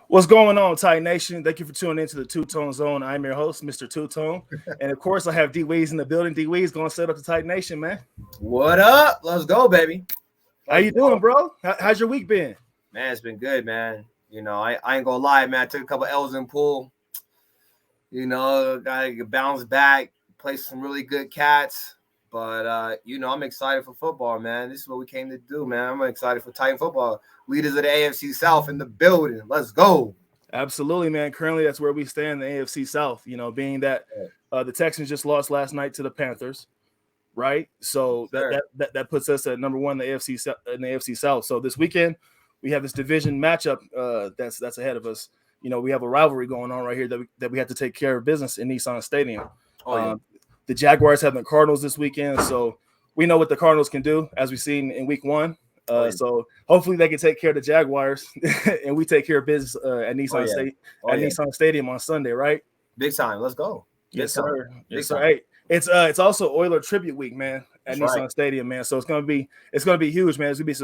What's going on, Titan Nation? Thank you for tuning into the Two Tone Zone. I'm your host, Mr. Two Tone. And of course, I have D Weez in the building. D Weez going to set up the Titan Nation, man. What up? Let's go, baby. How you doing, bro? How's your week been? Man, it's been good, man. I ain't gonna lie, man. I took a couple L's in pool. Gotta bounce back, play some really good cats. But I'm excited for football, man. This is what we came to do, man. I'm excited for Titan football. Leaders of the AFC South in the building. Let's go. Absolutely, man. Currently, that's where we stand in the AFC South. Being that the Texans just lost last night to the Panthers, right? So that puts us at number one in the AFC South. So this weekend we have this division matchup that's ahead of us. We have a rivalry going on right here that we have to take care of business in Nissan Stadium. The Jaguars have the Cardinals this weekend, so we know what the Cardinals can do, as we've seen in week one. So hopefully they can take care of the Jaguars, and we take care of business at Nissan Stadium on Sunday, right? Big time. Let's go. Yes, sir. Yes, sir. Hey, it's also Oiler Tribute Week, man, at Nissan Stadium, man. So it's gonna be huge, man. There's gonna be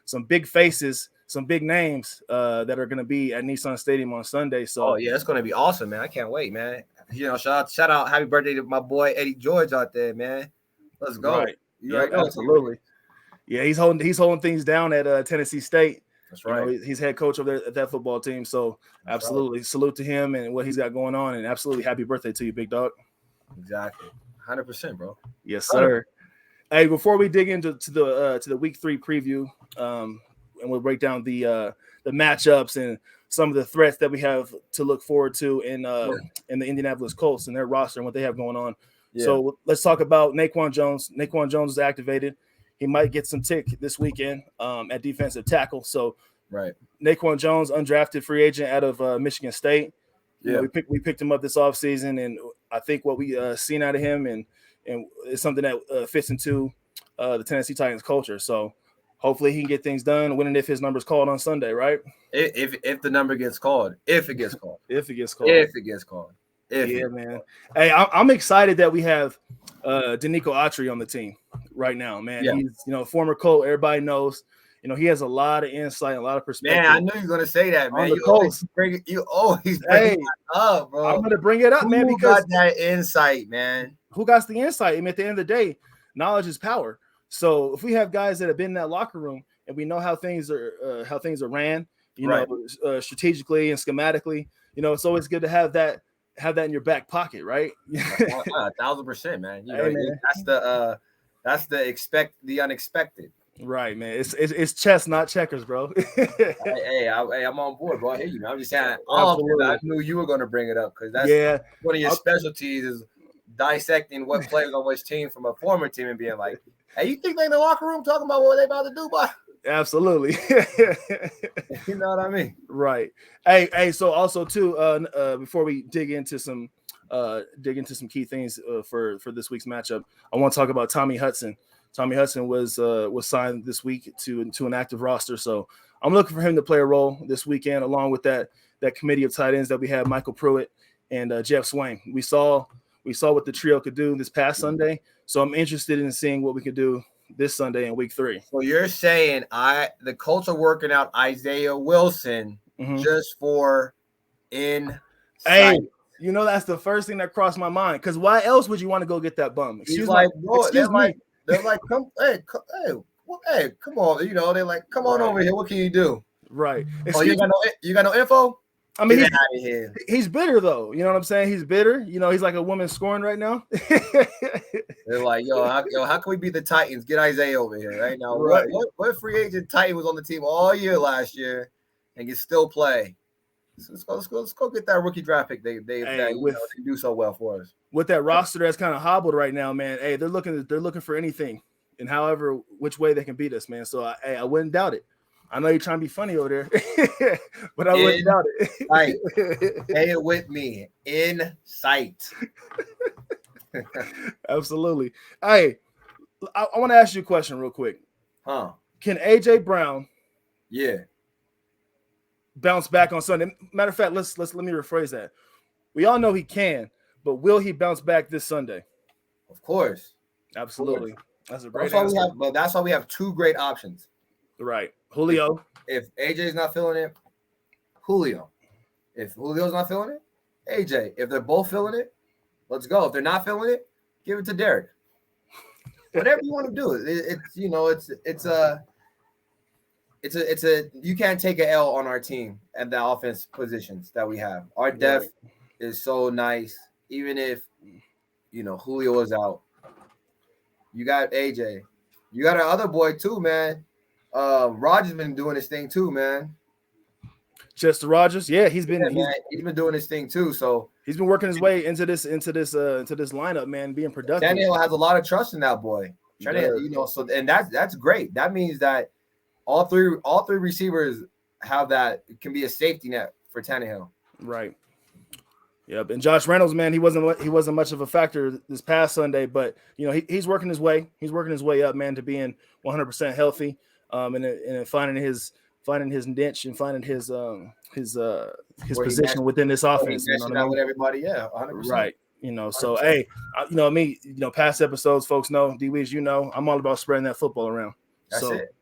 some big faces, some big names that are gonna be at Nissan Stadium on Sunday. So it's gonna be awesome, man. I can't wait, man. Shout out, happy birthday to my boy Eddie George out there, man. Let's go. Right. Absolutely. Yeah, he's holding things down at Tennessee State. That's right. He's head coach over there at that football team. So absolutely salute to him and what he's got going on, and absolutely happy birthday to you, big dog. Exactly, 100%, bro. Yes, sir. 100%. Hey, before we dig into the week 3 preview, and we'll break down the matchups and some of the threats that we have to look forward to in the Indianapolis Colts and their roster and what they have going on. Yeah. So let's talk about Naquan Jones. Naquan Jones is activated. He might get some tick this weekend at defensive tackle. So, Naquan Jones, undrafted free agent out of Michigan State. Yeah, we picked him up this offseason, and I think what we seen out of him and it's something that fits into the Tennessee Titans culture. So, hopefully he can get things done. When and if his number's called on Sunday, right? If the number gets called, if it gets called. Man. Hey, I'm excited that we have Danico Autry on the team right now, man. Yeah. He's former Colt. Everybody knows. He has a lot of insight, a lot of perspective. Man, I knew you were gonna say that, man. You always bring it up, bro. I'm gonna bring it up, man, because got that insight, man. Who got the insight? I mean, at the end of the day, knowledge is power. So if we have guys that have been in that locker room and we know how things are ran, strategically and schematically, it's always good to have that in your back pocket, right? 1,000%, man. That's the unexpected. Right, man. It's chess, not checkers, bro. hey, I'm on board, bro. I hear you, man. I'm just saying. I knew you were going to bring it up because that's one of your specialties is dissecting what players on which team from a former team and being like, hey, you think they in the locker room talking about what they about to do, boy? Absolutely. You know what I mean? Right. Hey. So also too, before we dig into some key things for this week's matchup, I want to talk about Tommy Hudson. Tommy Hudson was signed this week to an active roster, so I'm looking for him to play a role this weekend, along with that committee of tight ends that we have, Michael Pruitt and Jeff Swain. We saw what the trio could do this past Sunday, so I'm interested in seeing what we could do this Sunday in week 3. So you're saying the Colts are working out Isaiah Wilson just for insight. Hey, that's the first thing that crossed my mind. Because why else would you want to go get that bum? Excuse me. They're like, come on. They're like, come on over here. What can you do? Right. You got no info? I mean, he's bitter though. You know what I'm saying? He's bitter. He's like a woman scorned right now. They're like, how can we beat the Titans? Get Isaiah over here right now. Right. What free agent Titan was on the team all year last year and can still play? Let's go get that rookie draft pick. They do so well for us. With that roster that's kind of hobbled right now, man. Hey, they're looking for anything and however which way they can beat us, man. So I wouldn't doubt it. I know you're trying to be funny over there, but I wouldn't doubt it. Right. Say it with me. Insight. Absolutely. Hey, I want to ask you a question real quick. Can AJ Brown bounce back on Sunday? Matter of fact, let me rephrase that. We all know he can, but will he bounce back this Sunday? Of course. Absolutely. That's a great answer. That's why we have 2 great options. Right. Julio. If AJ's not feeling it, Julio. If Julio's not feeling it, AJ. If they're both feeling it, let's go. If they're not feeling it, give it to Derek. Whatever you want to do. It's a you can't take an L on our team and the offense positions that we have. Our depth is so nice. Even if Julio is out, you got AJ. You got our other boy too, man. Roger's been doing his thing too, man. Chester Rogers, he's been doing his thing too. So he's been working his way into this lineup, man, being productive. Tannehill has a lot of trust in that boy. So and that's great. That means that all three receivers have that. It can be a safety net for Tannehill. Right. Yep. And Josh Reynolds, man, he wasn't much of a factor this past Sunday, but he's working his way. He's working his way up, man, to being 100% healthy. And finding his niche and finding his position within this offense. With everybody, 100%. Right. So 100%. Hey, me, past episodes, folks know D Weez, I'm all about spreading that football around. That's it.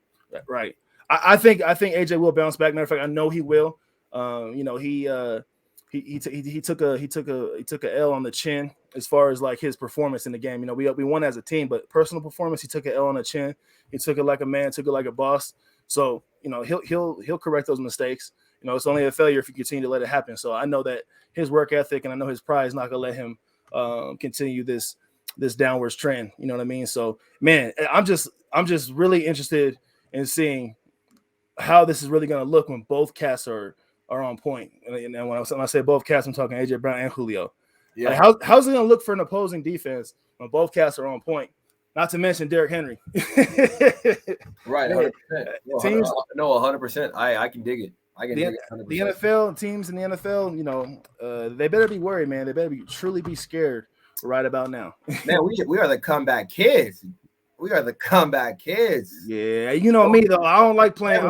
Right. I think AJ will bounce back. Matter of fact, I know he will. He took a L on the chin as far as like his performance in the game. We won as a team, but personal performance, he took an L on the chin. He took it like a man, took it like a boss. So he'll correct those mistakes. It's only a failure if you continue to let it happen. So I know that his work ethic and I know his pride is not gonna let him continue this downwards trend. You know what I mean? So man, I'm just really interested in seeing how this is really gonna look when both cats are on point. And when I say both cats, I'm talking AJ Brown and Julio. Yeah. Like how's it gonna look for an opposing defense when both cats are on point? Not to mention Derrick Henry. Right, 100%. Teams, 100%. I can dig it. I can dig it. 100%. The NFL teams in the NFL, they better be worried, man. They better truly be scared right about now. Man, we are the comeback kids. We are the comeback kids. Yeah, me though. I don't like playing. I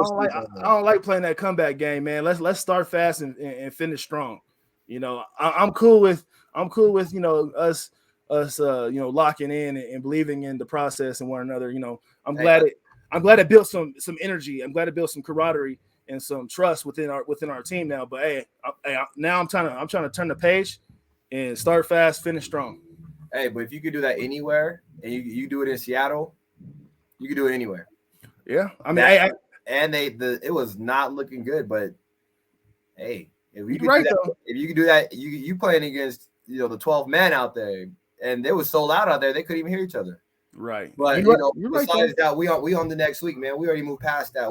don't like playing that comeback game, man. Let's start fast and finish strong. I'm cool with us locking in and believing in the process and one another. I'm glad it built some energy. I'm glad it built some camaraderie and some trust within our team now. But now I'm trying to turn the page and start fast, finish strong. Hey, but if you could do that anywhere and you do it in Seattle, you could do it anywhere. Yeah, I mean, it was not looking good, but hey, if you could do that, you playing against the 12 men out there. And it was so loud out there they couldn't even hear each other. Right. But besides that, we on the next week, man. We already moved past that.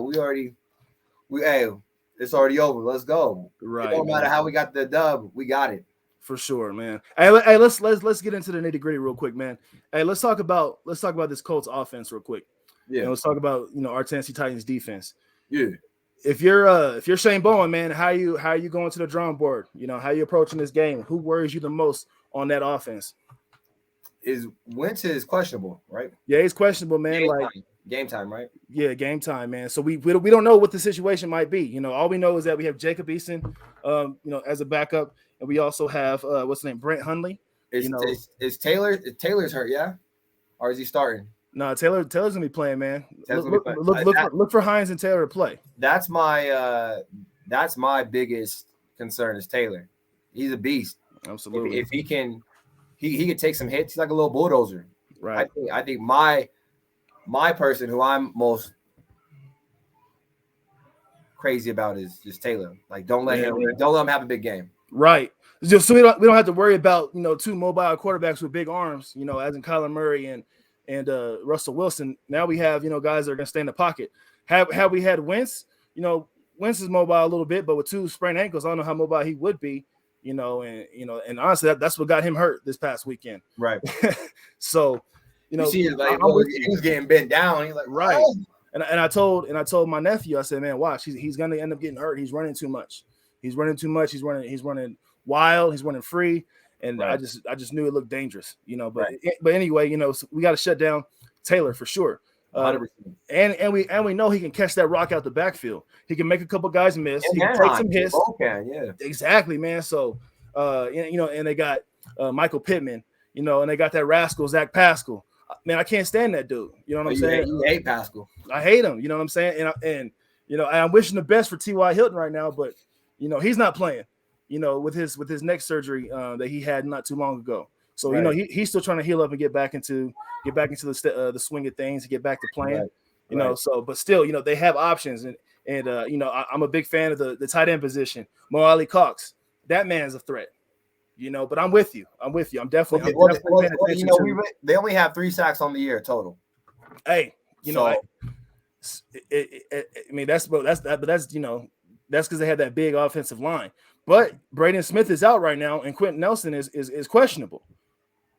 It's already over. Let's go. Right. It don't matter how we got the dub, we got it. For sure, man. Hey, let's get into the nitty-gritty real quick, man. Hey, let's talk about this Colts offense real quick. Yeah. Let's talk about our Tennessee Titans defense. Yeah. If you're Shane Bowen, man, how you going to the drawing board? How you approaching this game? Who worries you the most on that offense? Wentz is questionable, right? Yeah, he's questionable, man. Game time, right? Yeah, game time, man. So we don't know what the situation might be. All we know is that we have Jacob Eason, as a backup, and we also have what's the name, Brent Hundley. Is Taylor's hurt? Yeah, or is he starting? No, Taylor's gonna be playing, man. Look for Hines and Taylor to play. That's my biggest concern is Taylor. He's a beast. Absolutely. If he can. He could take some hits. He's like a little bulldozer. Right. I think my person who I'm most crazy about is just Taylor. Like, don't let him have a big game. Right. Just so we don't have to worry about two mobile quarterbacks with big arms. As in Kyler Murray and Russell Wilson. Now we have guys that are going to stay in the pocket. Have we had Wentz? Wentz is mobile a little bit, but with two sprained ankles, I don't know how mobile he would be. And honestly, that's what got him hurt this past weekend. Right. So, you see, he was getting bent down. He's like, right. Oh. And I told my nephew, I said, man, watch, he's gonna end up getting hurt. He's running too much. He's running wild. He's running free, and right. I just knew it looked dangerous. But anyway, so we got to shut down Taylor for sure. 100%. And we know he can catch that rock out the backfield. He can make a couple guys miss. He can take some hits. Yeah. Exactly, man. So, and they got Michael Pittman, and they got that rascal Zach Pascal. Man, I can't stand that dude. You know what I'm saying? You hate Pascal. I hate him. You know what I'm saying? And I'm wishing the best for T.Y. Hilton right now, but he's not playing. With his neck surgery that he had not too long ago. So he's still trying to heal up and get back into the swing of things, and get back to playing. So but still, they have options, and I'm a big fan of the tight end position. Mo Ali Cox, that man's a threat. But I'm with you. I'm definitely. They only have 3 sacks on the year total. Hey, I mean that's because they had that big offensive line. But Braden Smith is out right now, and Quentin Nelson is questionable.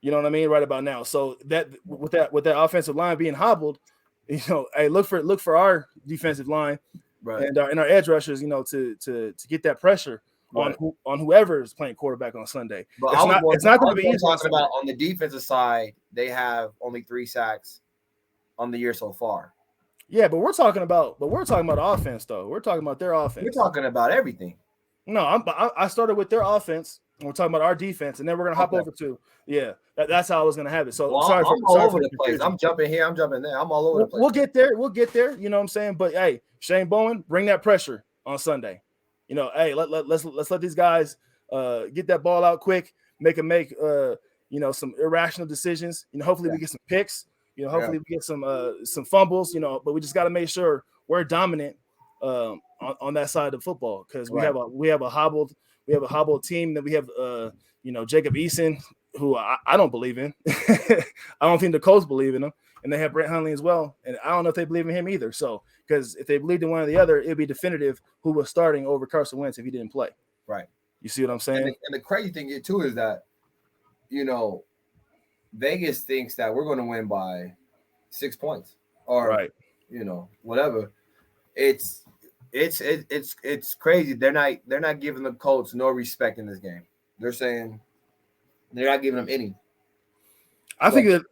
You know what I mean? Right about now. So that with that offensive line being hobbled, hey, look for our defensive line, and our edge rushers, to get that pressure on whoever is playing quarterback on Sunday. But it's not going to be easy. Talking about on the defensive side, they have only 3 sacks on the year so far. Yeah, but we're talking about offense though. We're talking about their offense. We're talking about everything. No, I started with their offense, and we're talking about our defense, and then we're gonna hop over to that's how I was gonna have it. So I'm all over the place. I'm jumping here, I'm jumping there. I'm all over the place. We'll get there. You know what I'm saying? But hey, Shane Bowen, bring that pressure on Sunday. Hey, let's let these guys get that ball out quick, make some irrational decisions. Hopefully we get some picks. Hopefully we get some fumbles. But we just got to make sure we're dominant on that side of football, because we have a hobbled team. That we have Jacob Eason, who I don't believe in. I don't think the Colts believe in him, and they have Brett Hundley as well, and I don't know if they believe in him either. So because if they believed in one or the other, it'd be definitive who was starting over Carson Wentz if he didn't play. Right. You see what I'm saying? And the crazy thing here too is that Vegas thinks that we're going to win by 6 points or whatever. It's crazy. They're not giving the Colts no respect in this game. They're saying they're not giving them any. I think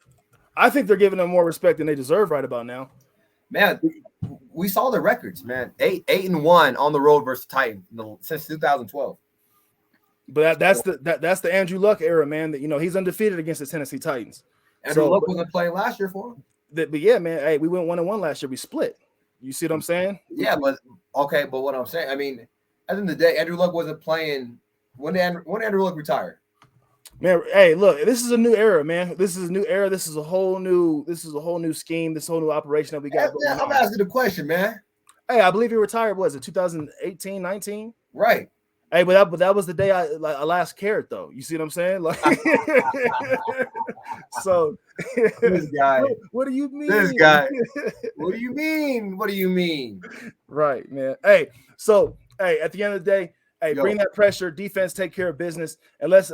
they're giving them more respect than they deserve right about now. Man, we saw the records, man. 8-1 on the road versus Titans since 2012. But that's the Andrew Luck era, man. That he's undefeated against the Tennessee Titans. Andrew Luck wasn't playing last year for him. But yeah, man. Hey, we went 1-1 last year. We split. You see what I'm saying? Yeah, but what I'm saying, I mean, at the end of the day, Andrew Luck wasn't playing when Andrew Luck retired. Man, hey, look, this is a new era, man. This is a new era. This is a whole new scheme. This whole new operation that we got. I'm asking the question, man. Hey, I believe he retired. Was it 2018, 19? Right. Hey, but that was the day I last cared, though. You see what I'm saying? Like, so this guy. What do you mean? This guy. What do you mean? What do you mean? Right, man. Hey, so at the end of the day, bring that pressure. Defense, take care of business, and let's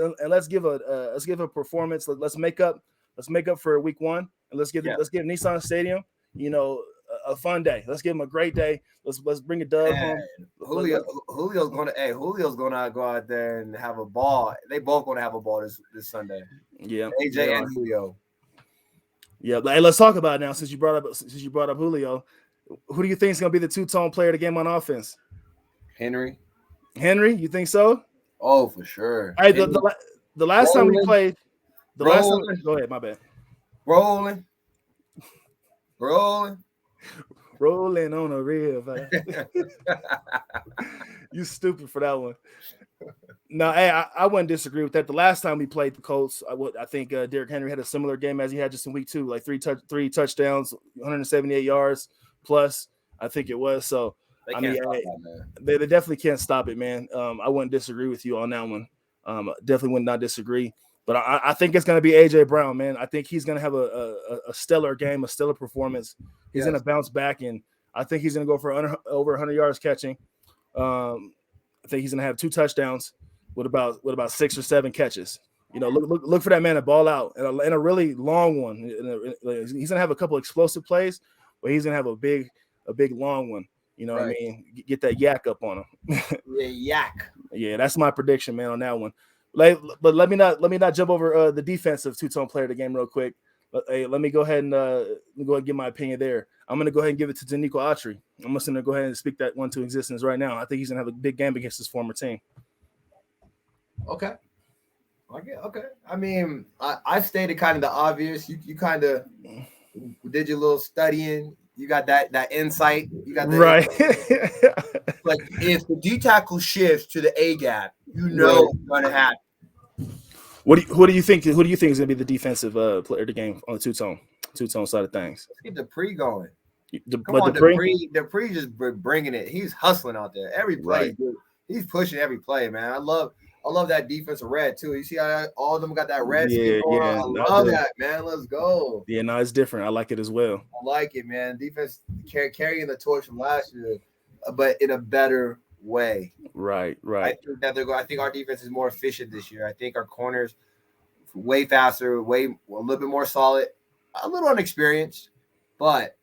give a performance. Let's make up for week 1, and let's give Nissan Stadium, a fun day. Let's give them a great day. Let's bring a dub home. Julio's gonna go out there and have a ball. They both gonna have a ball this Sunday. Yeah, AJ and Julio. Yeah, but hey, let's talk about it now. Since you brought up Julio, who do you think is gonna be the two-tone player of the game on offense? Henry, you think so? Oh, for sure. Hey, the last time we played, go ahead, my bad. Rolling on a river. You stupid for that one. No, hey, I wouldn't disagree with that. The last time we played the Colts, I think Derrick Henry had a similar game as he had just in week 2, like three touchdowns, 178 yards plus, I think it was. So they definitely can't stop it, man. I wouldn't disagree with you on that one. Definitely would not disagree. But I think it's going to be A.J. Brown, man. I think he's going to have a stellar game, a stellar performance. He's going to bounce back, and I think he's going to go for over 100 yards catching. I think he's going to have 2 touchdowns with about 6 or 7 catches. Look for that man to ball out and a really long one. He's going to have a couple explosive plays, but he's going to have a big long one. You know what I mean? Get that yak up on him. Yak. Yeah, that's my prediction, man, on that one. But let me not jump over the defensive two-tone player of the game real quick. Let me go ahead and give my opinion there. I'm going to go ahead and give it to Danico Autry. I'm just going to go ahead and speak that one to existence right now. I think he's going to have a big game against his former team. Okay. Okay. I mean, I stated kind of the obvious. You kind of did your little studying. You got that insight. You got the right. like if the D tackle shifts to the A gap, you know what's gonna happen. Who do you think is gonna be the defensive player of the game on the two-tone side of things? Let's get Dupree going. Come on, on, Dupree just bringing it. He's hustling out there. Every play, he's pushing every play, man. I love that defensive red too. You see how all of them got that red skin going on? I love that, man. Let's go. Yeah, no, it's different. I like it as well. I like it, man. Defense carrying the torch from last year, but in a better way. Right. I think that I think our defense is more efficient this year. I think our corners way faster, a little bit more solid, a little unexperienced, but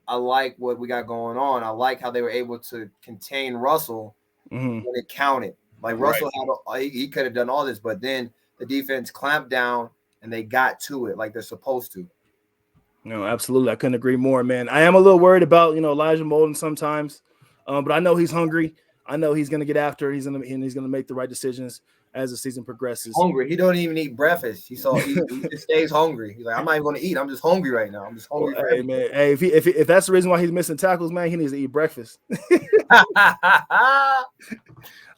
I like what we got going on. I like how they were able to contain Russell when it counted. Like Russell he could have done all this, but then the defense clamped down and they got to it like they're supposed to. No, absolutely. I couldn't agree more, man. I am a little worried about, Elijah Molden sometimes, but I know he's hungry. I know he's going to get after it. He's going to make the right decisions as the season progresses. Hungry. He don't even eat breakfast. He just stays hungry. He's like, I'm not even going to eat. I'm just hungry right now. I'm just hungry. Well, hey, man. Hey, if that's the reason why he's missing tackles, man, he needs to eat breakfast.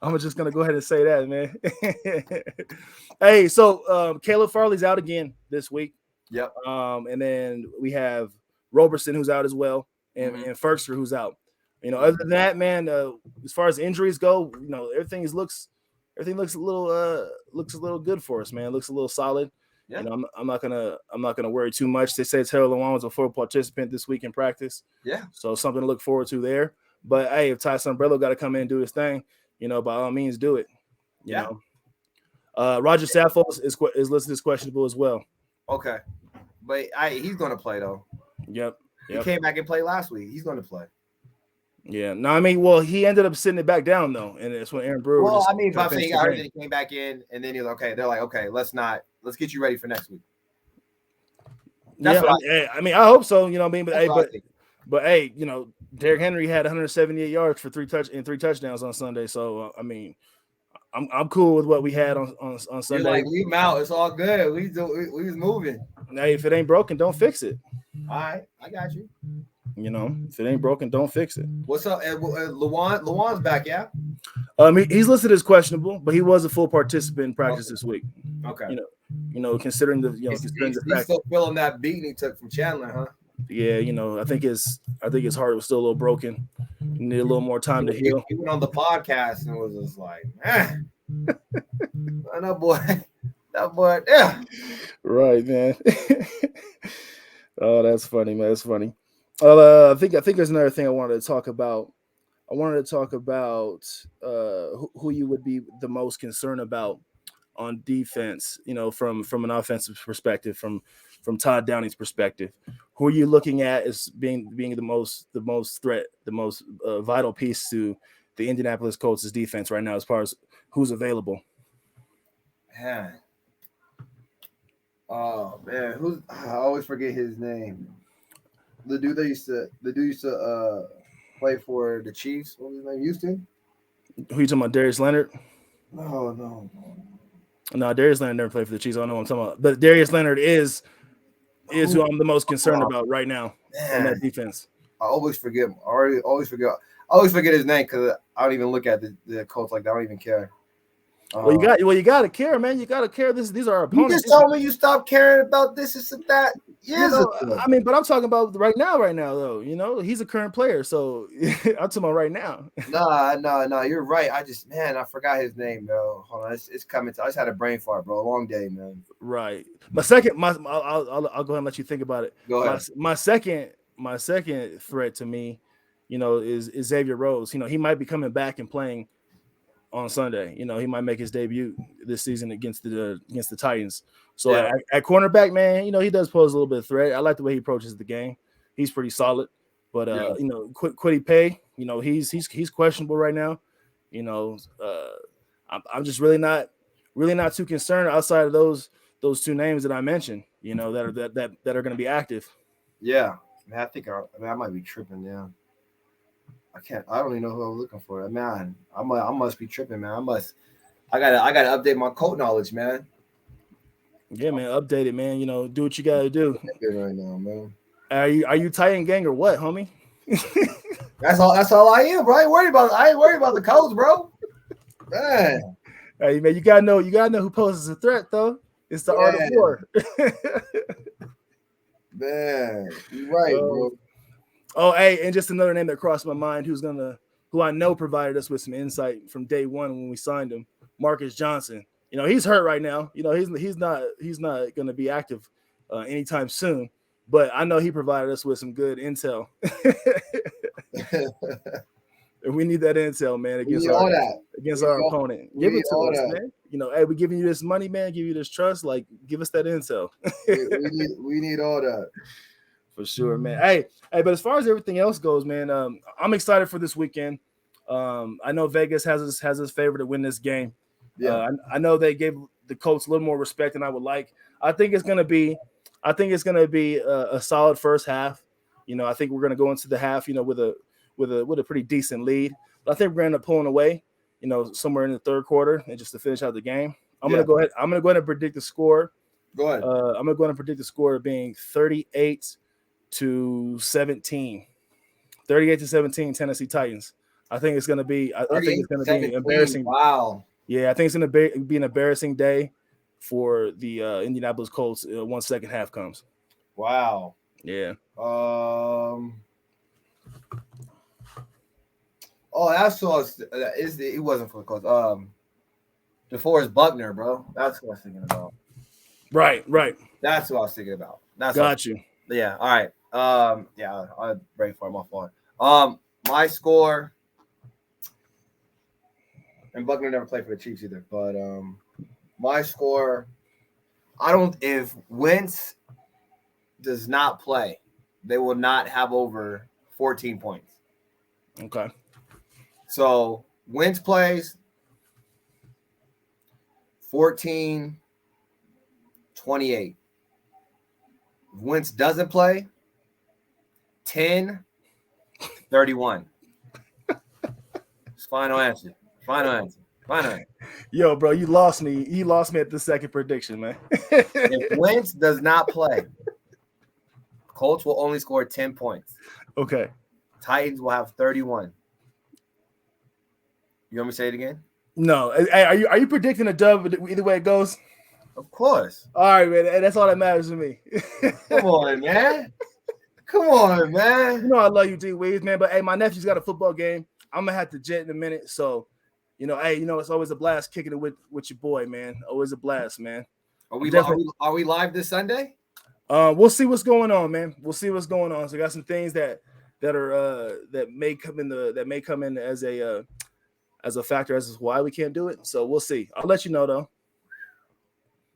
I'm just going to go ahead and say that, man. Hey, so Caleb Farley's out again this week. Yep. And then we have Roberson who's out as well, and Ferkster who's out. Other than that, man, as far as injuries go, everything looks a little good for us, man. It looks a little solid. Yeah. I'm not gonna worry too much. They say Taylor Lewan was a full participant this week in practice. Yeah. So something to look forward to there. But hey, if Ty Sombrello got to come in and do his thing, by all means do it. You know. Roger Sappos is listed as questionable as well. Okay. But he's gonna play though. Yep. He came back and played last week. He's gonna play. Yeah. No, I mean, well, he ended up sitting it back down though, and it's when Aaron Brewer. Well, I mean, but I'm saying I heard that he came back in, and then he's like, okay. They're like, okay, let's get you ready for next week. That's I hope so. You know what I mean? But hey, Derrick Henry had 178 yards for three touchdowns on Sunday. So I mean, I'm cool with what we had on Sunday. You're like, leave him out. It's all good. We was moving. Hey, if it ain't broken, don't fix it. All right, I got you. If it ain't broken, don't fix it. What's up? Lawan's back, yeah? He's listed as questionable, but he was a full participant in practice this week. Okay. Considering the he's still feeling that beating he took from Chandler, huh? Yeah, I think his heart was still a little broken. He needed a little more time to heal. He went on the podcast and was just like, that boy, yeah. Right, man. Oh, that's funny, man. That's funny. I think there's another thing I wanted to talk about. I wanted to talk about who you would be the most concerned about on defense, from an offensive perspective, from Todd Downing's perspective. Who are you looking at as being the most threat, the most vital piece to the Indianapolis Colts' defense right now, as far as who's available? Man. Oh man, I always forget his name. The dude used to play for the Chiefs. What was his name? Houston? Who you talking about? Darius Leonard? No, Darius Leonard never played for the Chiefs. I don't know what I'm talking about. But Darius Leonard is who I'm the most concerned about right now on that defense. I always forget. I always forget his name because I don't even look at the Colts like that. I don't even care. You got to care, man. You got to care. These are our opponents. You just told me you stopped caring about this and that years ago. I mean, but I'm talking about right now, though. He's a current player, so I'm talking about right now. No, you're right. I forgot his name, bro. Hold on, it's coming. I just had a brain fart, bro. A long day, man. Right. I'll go ahead and let you think about it. Go ahead. My second threat to me, is Xavier Rose. He might be coming back and playing on Sunday. He might make his debut this season against the Titans. So at cornerback, man, he does pose a little bit of threat. I like the way he approaches the game. He's pretty solid. But Kwity Paye, he's questionable right now. I'm just really not too concerned outside of those two names that I mentioned. That are going to be active. Yeah, man, I might be tripping now. I don't even know who I'm looking for. Man, I must be tripping, man. I gotta update my code knowledge, man. Yeah, man, update it, man. Do what you gotta do. Right now, man. Are you Titan gang or what, homie? That's all I am, bro. I ain't worried about the Colts, bro. Man. Hey man, you gotta know who poses a threat though. It's the art of war. Man, you're right, bro. Oh, hey, and just another name that crossed my mind who I know provided us with some insight from day one when we signed him, Marcus Johnson. You know, he's hurt right now. You know, he's not going to be active anytime soon. But I know he provided us with some good intel. And we need that intel, man, against our opponent. Give it to us, man. You know, hey, we're giving you this money, man. Give you this trust. Like, give us that intel. we need all that. For sure, man. Hey, but as far as everything else goes, man, I'm excited for this weekend. I know Vegas has his favor to win this game. Yeah, I know they gave the Colts a little more respect than I would like. I think it's gonna be a solid first half. You know, I think we're gonna go into the half, you know, with a pretty decent lead. But I think we're gonna end up pulling away, you know, somewhere in the third quarter and just to finish out the game. I'm gonna go ahead and predict the score. Go ahead. I'm gonna go ahead and predict the score being 38-17. 38-17 Tennessee Titans. I think it's going to be embarrassing. Wow. Yeah, I think it's going to be an embarrassing day for the Indianapolis Colts once second half comes. Wow. Yeah. Oh, that's what it wasn't for the Colts. DeForest Buckner, bro. That's what I was thinking about. Right. That's what I was thinking about. Got you. Yeah. All right. Yeah, I'm ready for my phone. My score, and Buckner never played for the Chiefs either, but my score, if Wentz does not play, they will not have over 14 points. Okay. So Wentz plays 14-28. If Wentz doesn't play, 10-31. It's final answer. Yo, bro, you lost me. You lost me at the second prediction, man. If Wentz does not play, Colts will only score 10 points. Okay. Titans will have 31. You want me to say it again? No. Hey, are you predicting a dub either way it goes? Of course. All right, man. That's all that matters to me. Come on, man. You know I love you, D Weez, man. But hey, my nephew's got a football game. I'm gonna have to jet in a minute. So, you know, hey, you know, it's always a blast kicking it with your boy, man. Always a blast, man. Are we live this Sunday? We'll see what's going on, man. We'll see what's going on. So, I got some things that may come in as a factor as to why we can't do it. So we'll see. I'll let you know though.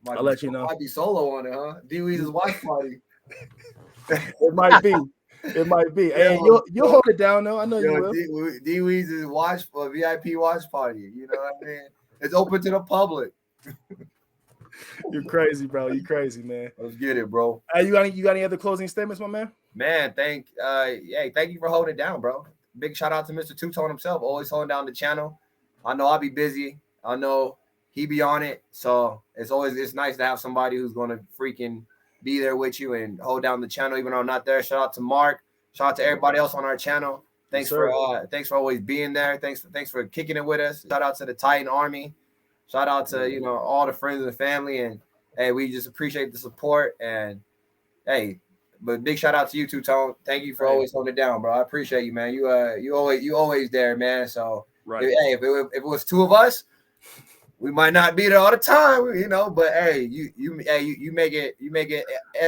I'll let you know. Might be solo on it, huh? D Weez's watch party. It might be. Hey, you'll hold it down though. I know you will. D Weez's VIP watch party. You know what I mean? It's open to the public. You're crazy, bro. You crazy, man. Let's get it, bro. Hey, you got any other closing statements, my man? Man, thank you for holding it down, bro. Big shout out to Mr. Two-Tone himself, always holding down the channel. I know I'll be busy. I know he be on it. So it's nice to have somebody who's going to freaking be there with you and hold down the channel, even though I'm not there. Shout out to Mark. Shout out to everybody else on our channel. Thanks for always being there. Thanks for kicking it with us. Shout out to the Titan Army. Shout out to, you know, all the friends and the family. And hey, we just appreciate the support. And hey, but big shout out to you, Two-Tone. Thank you for always holding it down, bro. I appreciate you, man. You always there, man. So if it was two of us, we might not be there all the time, you know. But hey, you make it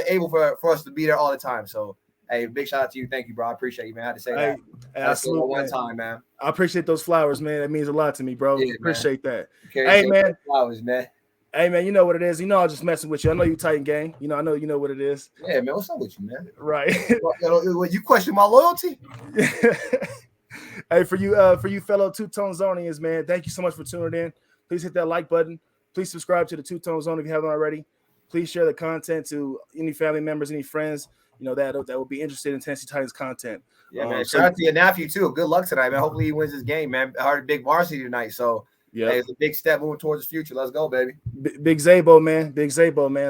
able for us to be there all the time. So hey, big shout out to you. Thank you, bro. I appreciate you, man. I had to say that. Absolutely. One time, man. I appreciate those flowers, man. That means a lot to me, bro. Yeah, appreciate that. Hey, man. Flowers, man. Hey, man, you know what it is. You know I'm just messing with you. I know you Titan gang. You know, I know you know what it is. Yeah, man. What's up with you, man? Right. You question my loyalty? Hey, for you fellow Two-Tone Zonians, man, thank you so much for tuning in. Please hit that like button. Please subscribe to the Two-Tone Zone if you haven't already. Please share the content to any family members, any friends, you know, that will be interested in Tennessee Titans content. Yeah, man. Shout out to your nephew, too. Good luck tonight, man. Hopefully he wins this game, man. I heard a big varsity tonight, so yeah, hey, it's a big step moving towards the future. Let's go, baby. Big Zabo, man.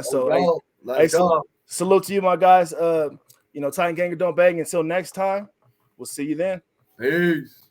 So, let's go. Salute to you, my guys. Titan Ganger don't bang. Until next time, we'll see you then. Peace.